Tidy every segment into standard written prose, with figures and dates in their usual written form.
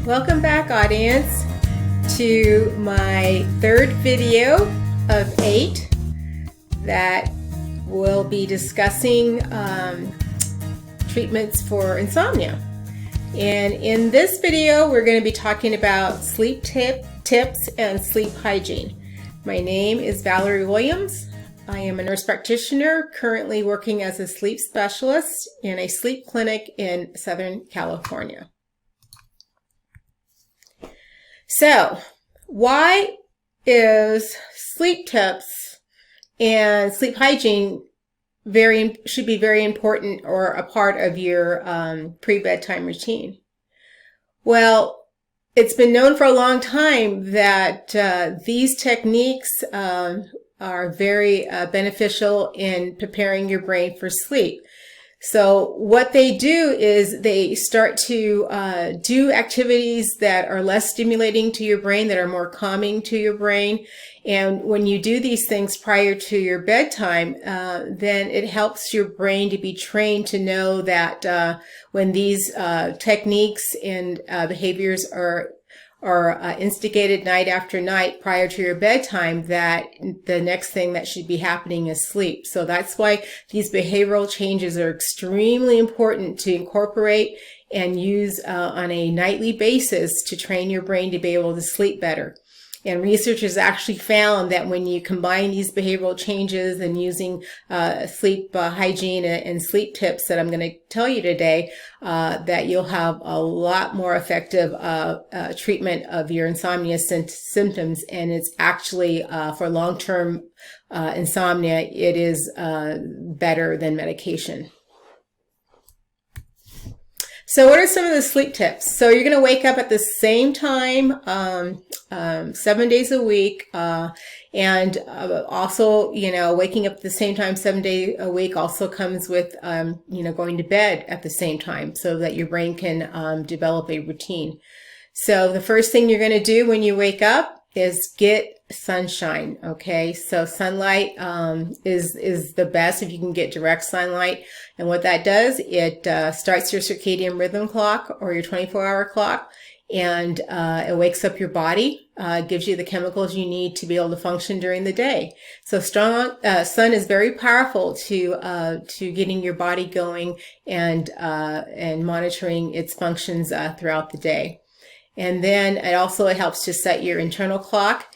Welcome back, audience, to my third video of 8 that will be discussing treatments for insomnia. And in this video, we're going to be talking about sleep tips and sleep hygiene. My name is Valerie Williams. I am a nurse practitioner currently working as a sleep specialist in a sleep clinic in Southern California. So, why is sleep tips and sleep hygiene should be very important or a part of your pre-bedtime routine? Well, it's been known for a long time that these techniques are very beneficial in preparing your brain for sleep. So what they do is they start to do activities that are less stimulating to your brain, that are more calming to your brain. And when you do these things prior to your bedtime, then it helps your brain to be trained to know that when these techniques and behaviors are instigated night after night prior to your bedtime, that the next thing that should be happening is sleep. So that's why these behavioral changes are extremely important to incorporate and use on a nightly basis to train your brain to be able to sleep better. And research has actually found that when you combine these behavioral changes and using sleep hygiene and sleep tips that I'm going to tell you today, that you'll have a lot more effective treatment of your insomnia symptoms. And it's actually, for long-term insomnia, it is better than medication. So what are some of the sleep tips? So you're going to wake up at the same time 7 days a week, and also, waking up at the same time 7 days a week also comes with, going to bed at the same time so that your brain can develop a routine. So the first thing you're going to do when you wake up is get sunshine. Okay, so sunlight is the best if you can get direct sunlight. And what that does, it starts your circadian rhythm clock or your 24-hour clock, and it wakes up your body, gives you the chemicals you need to be able to function during the day. So strong sun is very powerful to getting your body going and monitoring its functions throughout the day. And then it also helps to set your internal clock.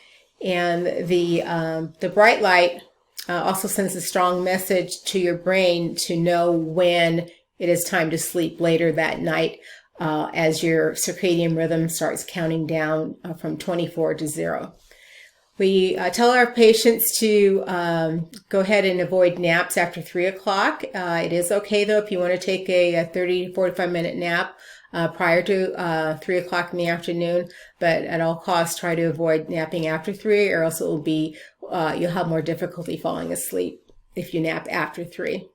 And the bright light also sends a strong message to your brain to know when it is time to sleep later that night, as your circadian rhythm starts counting down from 24 to 0. We tell our patients to go ahead and avoid naps after 3 o'clock. It is okay, though, if you want to take a 30 to 45 minute nap prior to 3 o'clock in the afternoon, but at all costs try to avoid napping after 3, or else it will be you'll have more difficulty falling asleep if you nap after 3.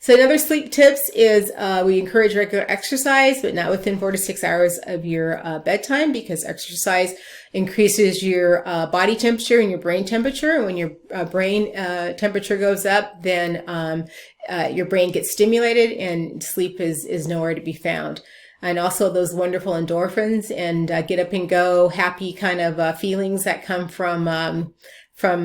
So another sleep tips is we encourage regular exercise, but not within 4 to 6 hours of your bedtime, because exercise increases your body temperature and your brain temperature. And when your brain temperature goes up, then your brain gets stimulated and sleep is nowhere to be found. And also those wonderful endorphins and get up and go happy kind of feelings that come from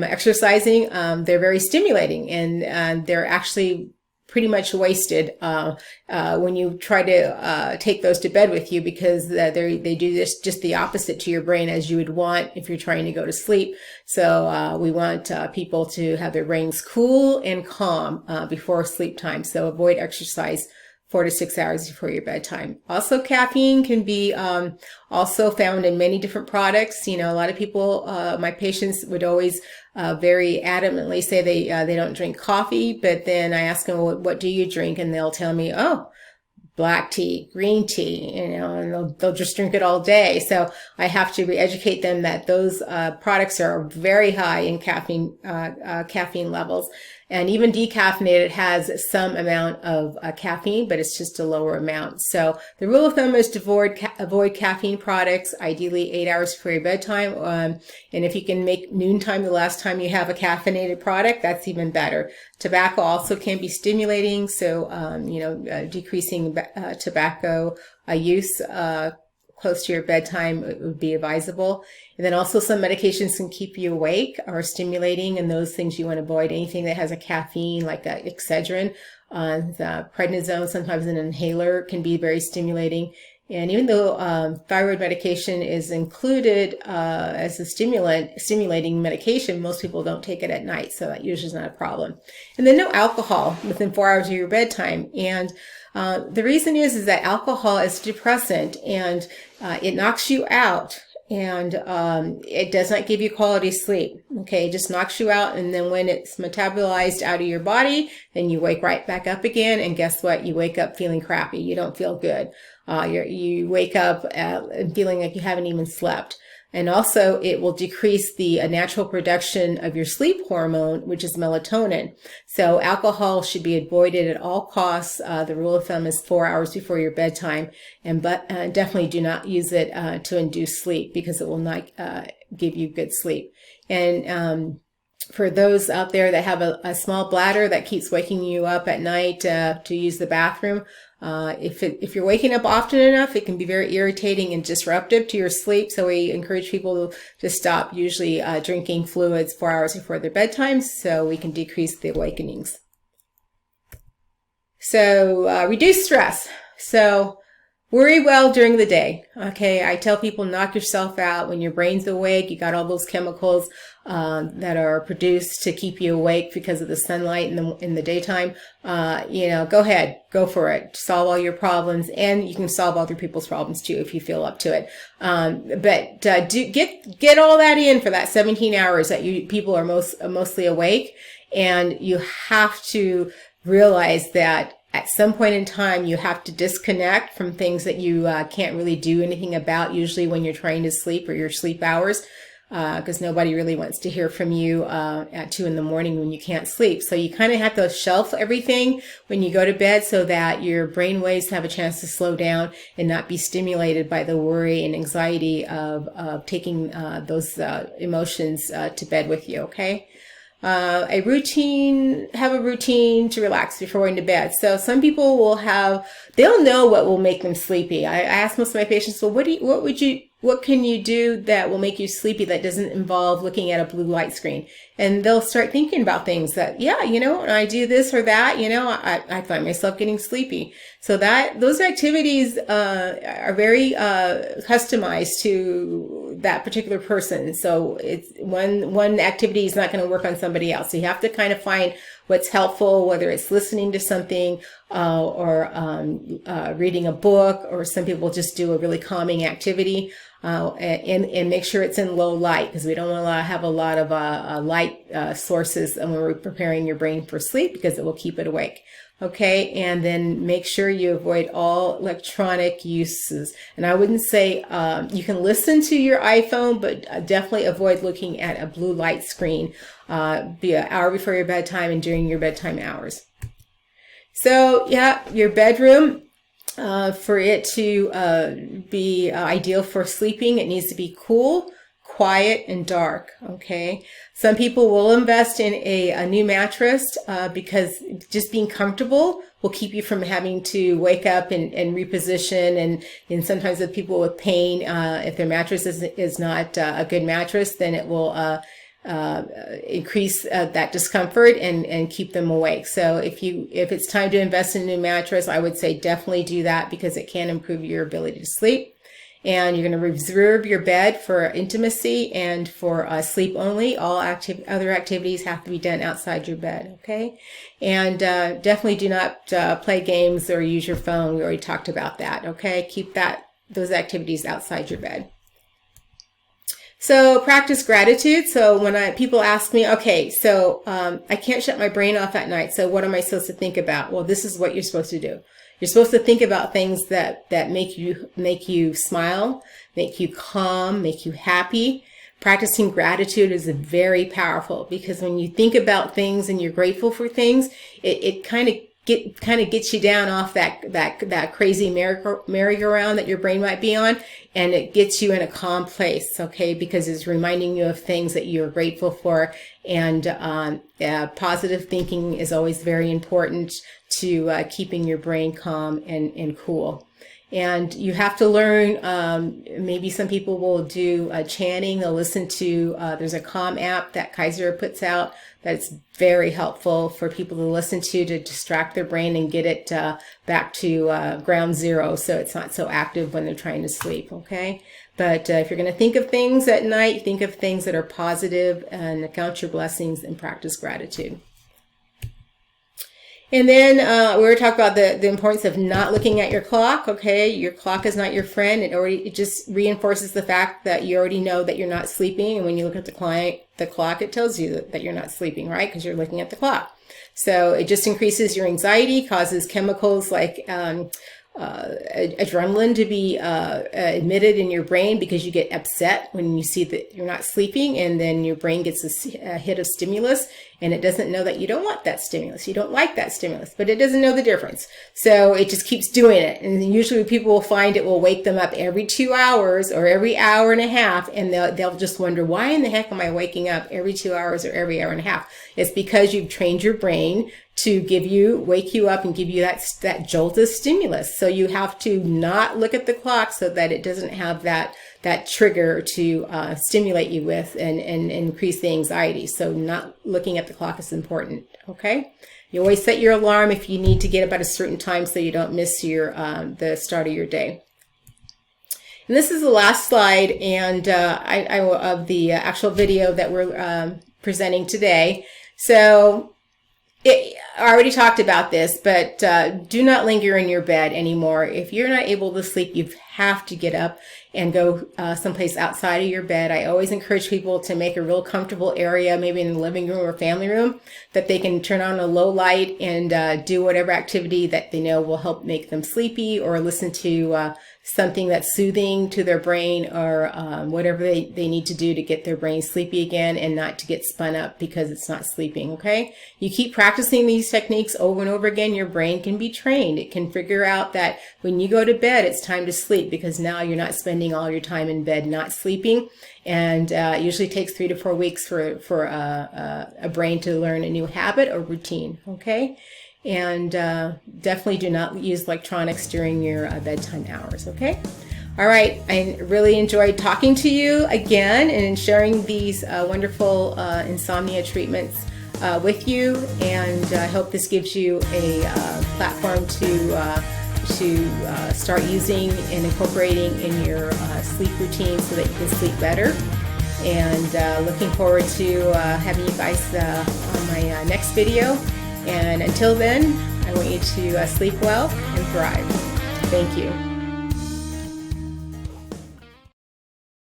exercising, they're very stimulating, and they're actually pretty much wasted when you try to take those to bed with you, because they do this just the opposite to your brain as you would want if you're trying to go to sleep. So we want people to have their brains cool and calm before sleep time. So avoid exercise 4 to 6 hours before your bedtime. Also, caffeine can be also found in many different products. A lot of people, my patients would always very adamantly say they don't drink coffee, but then I ask them, well, what do you drink? And they'll tell me, oh, black tea, green tea, and they'll just drink it all day. So I have to re-educate them that those products are very high in caffeine levels. And even decaffeinated has some amount of caffeine, but it's just a lower amount. So the rule of thumb is to avoid caffeine products, ideally 8 hours before your bedtime. And if you can make noontime the last time you have a caffeinated product, that's even better. Tobacco also can be stimulating, so decreasing tobacco use close to your bedtime, it would be advisable. And then also some medications can keep you awake or stimulating, and those things you want to avoid. Anything that has a caffeine, like a Excedrin, the prednisone, sometimes an inhaler, can be very stimulating. And even though thyroid medication is included as a stimulating medication, most people don't take it at night, so that usually is not a problem. And then no alcohol within 4 hours of your bedtime. And the reason is that alcohol is a depressant, and it knocks you out. And it does not give you quality sleep. Okay, it just knocks you out, and then when it's metabolized out of your body, then you wake right back up again. And guess what? You wake up feeling crappy. You don't feel good. You wake up feeling like you haven't even slept. And also, it will decrease the natural production of your sleep hormone, which is melatonin. So alcohol should be avoided at all costs. The rule of thumb is 4 hours before your bedtime, but definitely do not use it to induce sleep, because it will not give you good sleep. And for those out there that have a small bladder that keeps waking you up at night to use the bathroom, if you're waking up often enough, it can be very irritating and disruptive to your sleep. So we encourage people to stop usually drinking fluids 4 hours before their bedtime, so we can decrease the awakenings. So reduce stress. So worry well during the day. Okay, I tell people, knock yourself out when your brain's awake. You got all those chemicals that are produced to keep you awake because of the sunlight in the daytime. Go ahead, go for it. Solve all your problems, and you can solve other people's problems too if you feel up to it. But get all that in for that 17 hours that people are mostly awake, and you have to realize that at some point in time, you have to disconnect from things that you can't really do anything about, usually when you're trying to sleep or your sleep hours, because nobody really wants to hear from you at 2 in the morning when you can't sleep. So you kind of have to shelf everything when you go to bed so that your brain waves have a chance to slow down and not be stimulated by the worry and anxiety of taking those emotions to bed with you, okay? Have a routine to relax before going to bed. So some people they'll know what will make them sleepy. I ask most of my patients, well, what can you do that will make you sleepy that doesn't involve looking at a blue light screen? And they'll start thinking about things that, when I do this or that, I find myself getting sleepy. So those activities are very customized to that particular person. So it's one activity is not going to work on somebody else. So you have to kind of find what's helpful, whether it's listening to something or reading a book, or some people just do a really calming activity. And make sure it's in low light, because we don't want to have a lot of light sources when we're preparing your brain for sleep, because it will keep it awake. Okay, and then make sure you avoid all electronic uses. And I wouldn't say you can listen to your iPhone, but definitely avoid looking at a blue light screen be an hour before your bedtime and during your bedtime hours. So your bedroom. For it to be ideal for sleeping, it needs to be cool, quiet, and dark. Okay. Some people will invest in a new mattress because just being comfortable will keep you from having to wake up and reposition. And sometimes with people with pain, if their mattress is not a good mattress, then it will increase that discomfort and keep them awake. So if it's time to invest in a new mattress, I would say definitely do that, because it can improve your ability to sleep. And you're going to reserve your bed for intimacy and for sleep only. All other activities have to be done outside your bed, okay? And definitely do not play games or use your phone. We already talked about that, okay? Keep those activities outside your bed. So practice gratitude. So when people ask me, okay, so I can't shut my brain off at night, so what am I supposed to think about? Well, this is what you're supposed to do. You're supposed to think about things that make you smile, make you calm, make you happy. Practicing gratitude is very powerful, because when you think about things and you're grateful for things, it kind of gets you down off that crazy merry-go-round that your brain might be on, and it gets you in a calm place, okay? Because it's reminding you of things that you're grateful for, and positive thinking is always very important to keeping your brain calm and cool. And you have to learn, maybe some people will do chanting. They'll listen to, there's a Calm app that Kaiser puts out that's very helpful for people to listen to distract their brain and get it back to ground zero so it's not so active when they're trying to sleep, okay? But if you're going to think of things at night, think of things that are positive and count your blessings and practice gratitude. And then we were talking about the importance of not looking at your clock. Okay, your clock is not your friend. It just reinforces the fact that you already know that you're not sleeping. And when you look at the clock, it tells you that you're not sleeping, right? Because you're looking at the clock. So it just increases your anxiety, causes chemicals like adrenaline to be emitted in your brain because you get upset when you see that you're not sleeping, and then your brain gets a hit of stimulus, and it doesn't know that you don't want that stimulus. You don't like that stimulus, but it doesn't know the difference. So it just keeps doing it. And usually people will find it will wake them up every 2 hours or every hour and a half, and they'll just wonder, why in the heck am I waking up every 2 hours or every hour and a half? It's because you've trained your brain to wake you up and give you that jolt of stimulus. So you have to not look at the clock so that it doesn't have that trigger to stimulate you with and increase the anxiety. So not looking at the clock is important, okay? You always set your alarm if you need to get up at a certain time so you don't miss the start of your day. And this is the last slide and of the actual video that we're presenting today. So I already talked about this, but do not linger in your bed anymore. If you're not able to sleep, you have to get up and go someplace outside of your bed. I always encourage people to make a real comfortable area, maybe in the living room or family room, that they can turn on a low light and do whatever activity that they know will help make them sleepy, or listen to something that's soothing to their brain, or whatever they need to do to get their brain sleepy again and not to get spun up because it's not sleeping, okay? You keep practicing these techniques over and over again, your brain can be trained. It can figure out that when you go to bed, it's time to sleep, because now you're not spending all your time in bed not sleeping. And it usually takes 3 to 4 weeks for a brain to learn a new habit or routine, okay? And definitely do not use electronics during your bedtime hours, okay? All right, I really enjoyed talking to you again and sharing these wonderful insomnia treatments with you, and I hope this gives you a platform to start using and incorporating in your sleep routine so that you can sleep better. And looking forward to having you guys on my next video. And until then, I want you to sleep well and thrive. Thank you.